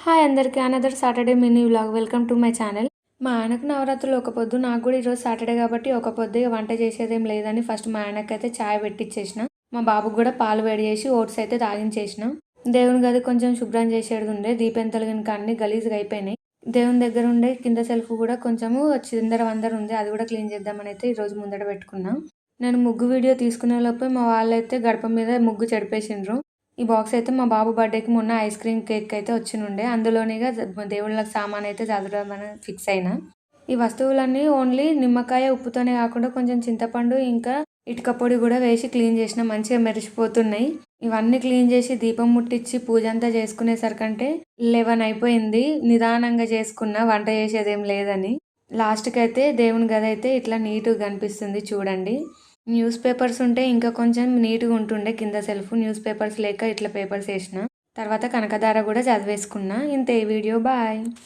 Hi అందరికీ another Saturday mini vlog welcome to my channel. మా ఆయనకు నవరాత్రులు ఒక పొద్దు, నాకు కూడా ఈరోజు సాటర్డే కాబట్టి ఒక పొద్దు వంట చేసేదేం లేదని ఫస్ట్ మా ఆయనకైతే చాయ్ పెట్టించేసిన. మా బాబుకు కూడా పాలు వేడి చేసి ఓట్స్ అయితే తాగించేసిన. దేవుని గది కొంచెం శుభ్రం చేసేది ఉండే, దీపం తొలగిన అన్ని గలీజ్గా అయిపోయినాయి. దేవుని దగ్గర ఉండే కింద సెల్ఫ్ కూడా కొంచెము చిందర వందర ఉంది, అది కూడా క్లీన్ చేద్దామని అయితే ఈరోజు ముందట పెట్టుకున్నా. నేను ముగ్గు వీడియో తీసుకునే లోపే మా వాళ్ళైతే గడప మీద ముగ్గు చెడిపేసిండ్రు. ఈ బాక్స్ అయితే మా బాబు బర్త్డేకి మొన్న ఐస్ క్రీమ్ కేక్ అయితే వచ్చినుండే, అందులోనేగా దేవుళ్ళకి సామాన్ అయితే చదవడం ఫిక్స్ అయినా. ఈ వస్తువులన్నీ ఓన్లీ నిమ్మకాయ ఉప్పుతోనే కాకుండా కొంచెం చింతపండు ఇంకా ఇటుక పొడి కూడా వేసి క్లీన్ చేసిన, మంచిగా మెరిసిపోతున్నాయి. ఇవన్నీ క్లీన్ చేసి దీపం ముట్టించి పూజ అంతా చేసుకునేసరికంటే 11 అయిపోయింది. నిదానంగా చేసుకున్న, వంట చేసేదేం లేదని. లాస్ట్కి అయితే దేవుని గది అయితే ఇట్లా నీట్గా కనిపిస్తుంది చూడండి. న్యూస్ పేపర్స్ ఉంటే ఇంకా కొంచెం నీట్గా ఉంటుండే కింద సెల్ఫ్. న్యూస్ పేపర్స్ లేక ఇట్లా పేపర్స్ వేసిన. తర్వాత కనకదార కూడా చదివేసుకున్నా. ఇంతే వీడియో, బాయ్.